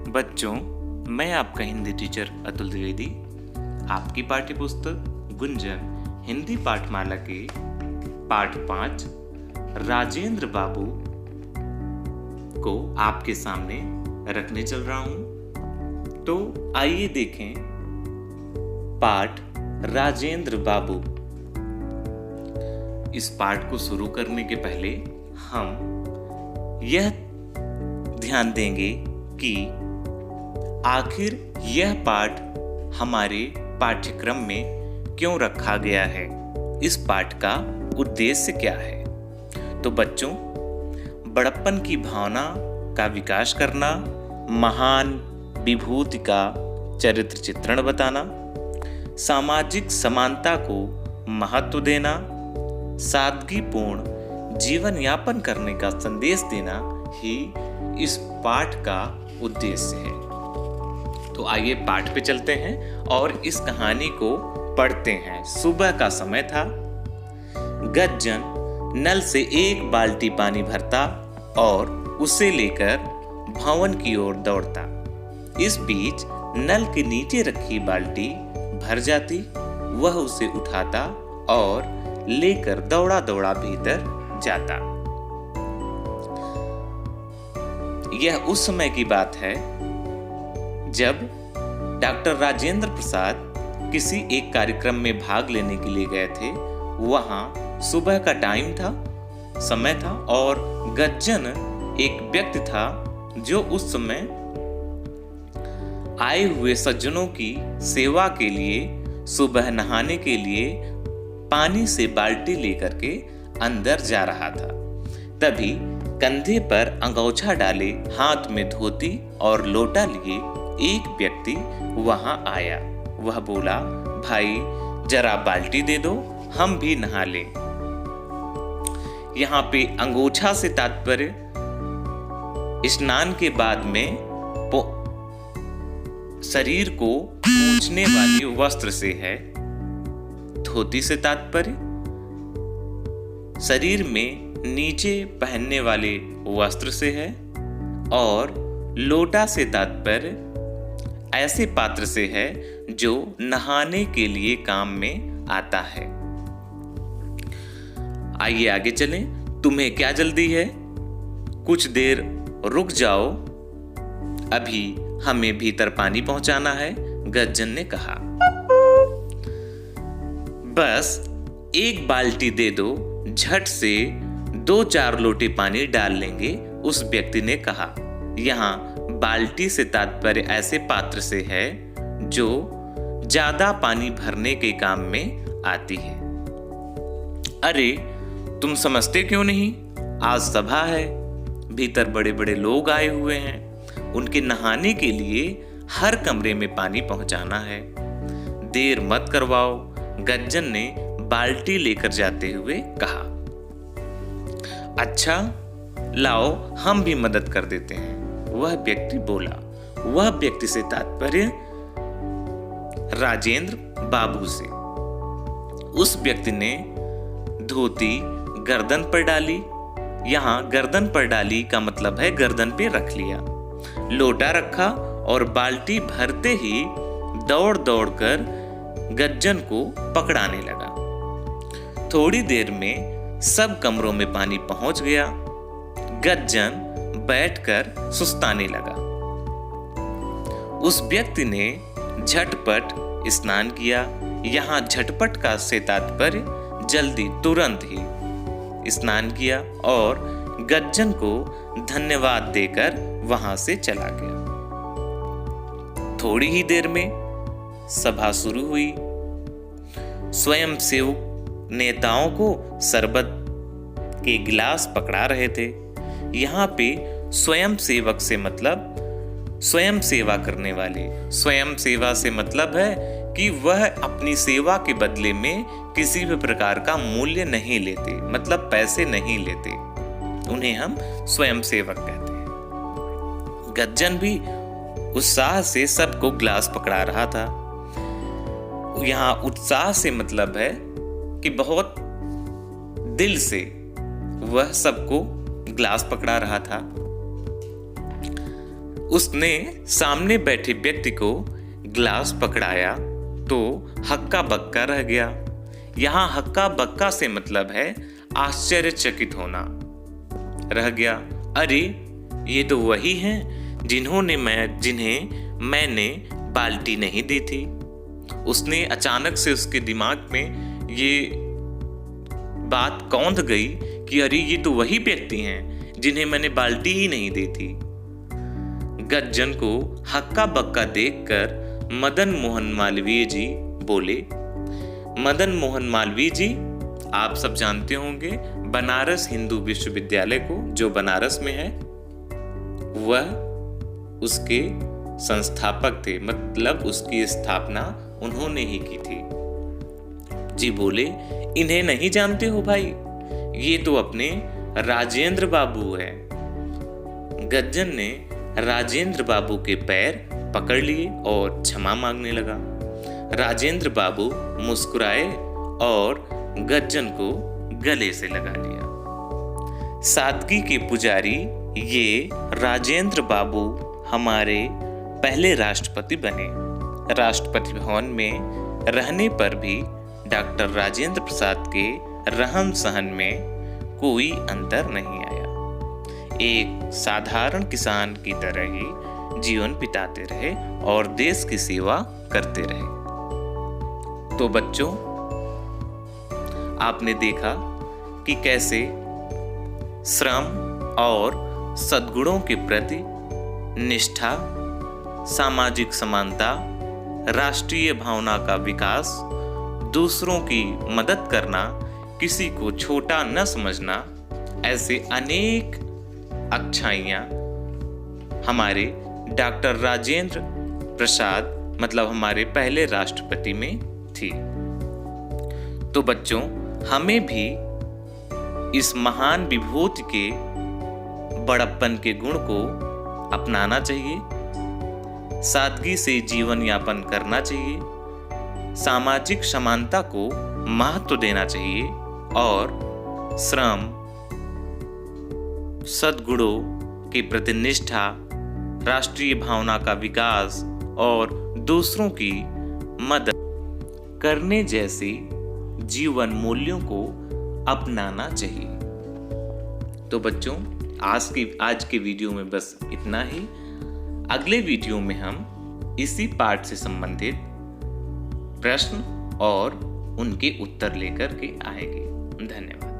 बच्चों, मैं आपका हिंदी टीचर अतुल द्विवेदी आपकी पाठ्य पुस्तक गुंजन हिंदी पाठमाला के पाठ 5 राजेंद्र बाबू को आपके सामने रखने चल रहा हूं। तो आइए देखें पाठ राजेंद्र बाबू। इस पाठ को शुरू करने के पहले हम यह ध्यान देंगे कि आखिर यह पाठ हमारे पाठ्यक्रम में क्यों रखा गया है, इस पाठ का उद्देश्य क्या है। तो बच्चों, बड़प्पन की भावना का विकास करना, महान विभूति का चरित्र चित्रण बताना, सामाजिक समानता को महत्व देना, सादगीपूर्ण जीवन यापन करने का संदेश देना ही इस पाठ का उद्देश्य है। तो आइए पाठ पे चलते हैं और इस कहानी को पढ़ते हैं। सुबह का समय था। गज्जन नल से एक बाल्टी पानी भरता और उसे लेकर भवन की ओर दौड़ता। इस बीच नल के नीचे रखी बाल्टी भर जाती। वह उसे उठाता और लेकर दौड़ा दौड़ा भीतर जाता। यह उस समय की बात है जब डॉक्टर राजेंद्र प्रसाद किसी एक कार्यक्रम में भाग लेने के लिए गए थे। वहां सुबह का समय था और गज्जन एक व्यक्ति था जो उस समय आए हुए सज्जनों की सेवा के लिए सुबह नहाने के लिए पानी से बाल्टी लेकर के अंदर जा रहा था। तभी कंधे पर अंगोछा डाले, हाथ में धोती और लोटा लिए एक व्यक्ति वहां आया। वह बोला, भाई जरा बाल्टी दे दो, हम भी नहा लें। यहाँ पे अंगोछा से तात्पर्य स्नान के बाद में शरीर को पोंछने वाले वस्त्र से है। धोती से तात्पर्य शरीर में नीचे पहनने वाले वस्त्र से है और लोटा से तात्पर्य ऐसे पात्र से है जो नहाने के लिए काम में आता है। आइए आगे चलें। तुम्हें क्या जल्दी है? कुछ देर रुक जाओ, अभी हमें भीतर पानी पहुंचाना है, गज्जन ने कहा। बस एक बाल्टी दे दो, झट से 2-4 लोटे पानी डाल लेंगे, उस व्यक्ति ने कहा। यहाँ बाल्टी से तात्पर्य ऐसे पात्र से है जो ज्यादा पानी भरने के काम में आती है। अरे तुम समझते क्यों नहीं? आज सभा है, भीतर बड़े बड़े लोग आए हुए हैं, उनके नहाने के लिए हर कमरे में पानी पहुंचाना है। देर मत करवाओ, गज्जन ने बाल्टी लेकर जाते हुए कहा। अच्छा लाओ, हम भी मदद कर देते हैं, वह व्यक्ति बोला। वह व्यक्ति से तात्पर्य राजेंद्र बाबू से। उस व्यक्ति ने धोती गर्दन पर डाली। यहां गर्दन पर डाली का मतलब है गर्दन पे रख लिया। लोटा रखा और बाल्टी भरते ही दौड़ दौड़ कर गज्जन को पकड़ाने लगा। थोड़ी देर में सब कमरों में पानी पहुंच गया। गज्जन बैठकर सुस्ताने लगा। उस व्यक्ति ने झटपट स्नान किया। यहाँ झटपट का से तात्पर्य जल्दी, तुरंत ही स्नान किया और गज्जन को धन्यवाद देकर वहां से चला गया। थोड़ी ही देर में सभा शुरू हुई। स्वयंसेवक नेताओं को शरबत के गिलास पकड़ा रहे थे। यहाँ पे स्वयं सेवक से मतलब स्वयं सेवा करने वाले। स्वयं सेवा से मतलब है कि वह अपनी सेवा के बदले में किसी भी प्रकार का मूल्य नहीं लेते, मतलब पैसे नहीं लेते, उन्हें हम स्वयं सेवक कहते हैं। गज्जन भी उत्साह से सबको गिलास पकड़ा रहा था। यहाँ उत्साह से मतलब है कि बहुत दिल से वह सबको ग्लास पकड़ा रहा था। उसने सामने बैठे व्यक्ति को ग्लास पकड़ाया तो हक्का बक्का रह गया। यहाँ हक्का बक्का से मतलब है आश्चर्यचकित होना। रह गया, अरे ये तो वही हैं जिन्हें मैंने बाल्टी नहीं दी थी। उसने अचानक से उसके दिमाग में ये बात कौंध गई कि अरे ये तो वही व्यक्ति हैं जिन्हें मैंने बाल्टी ही नहीं दी थी। गज्जन को हक्का बक्का देखकर मदन मोहन मालवीय जी बोले। मदन मोहन मालवीय जी आप सब जानते होंगे बनारस हिंदू विश्वविद्यालय को, जो बनारस में है, वह उसके संस्थापक थे, मतलब उसकी स्थापना उन्होंने ही की थी। जी बोले, इन्हें नहीं जानते हो भाई, ये तो अपने राजेंद्र बाबू है। गज्जन ने राजेंद्र बाबू के पैर पकड़ लिए और क्षमा मांगने लगा। राजेंद्र बाबू मुस्कुराए और गज्जन को गले से लगा लिया। सादगी के पुजारी ये राजेंद्र बाबू हमारे पहले राष्ट्रपति बने। राष्ट्रपति भवन में रहने पर भी डॉक्टर राजेंद्र प्रसाद के रहन सहन में कोई अंतर नहीं आया। एक साधारण किसान की तरह ही जीवन बिताते रहे और देश की सेवा करते रहे। तो बच्चों, आपने देखा कि कैसे श्रम और सद्गुणों के प्रति निष्ठा, सामाजिक समानता, राष्ट्रीय भावना का विकास, दूसरों की मदद करना, किसी को छोटा न समझना, ऐसे अनेक अच्छाइयाँ हमारे डॉक्टर राजेंद्र प्रसाद मतलब हमारे पहले राष्ट्रपति में थी। तो बच्चों, हमें भी इस महान विभूति के बड़प्पन के गुण को अपनाना चाहिए, सादगी से जीवन यापन करना चाहिए, सामाजिक समानता को महत्व देना चाहिए और श्रम, सद्गुणों के प्रति निष्ठा, राष्ट्रीय भावना का विकास और दूसरों की मदद करने जैसे जीवन मूल्यों को अपनाना चाहिए। तो बच्चों, आज के वीडियो में बस इतना ही। अगले वीडियो में हम इसी पाठ से संबंधित प्रश्न और उनके उत्तर लेकर के आएंगे। धन्यवाद।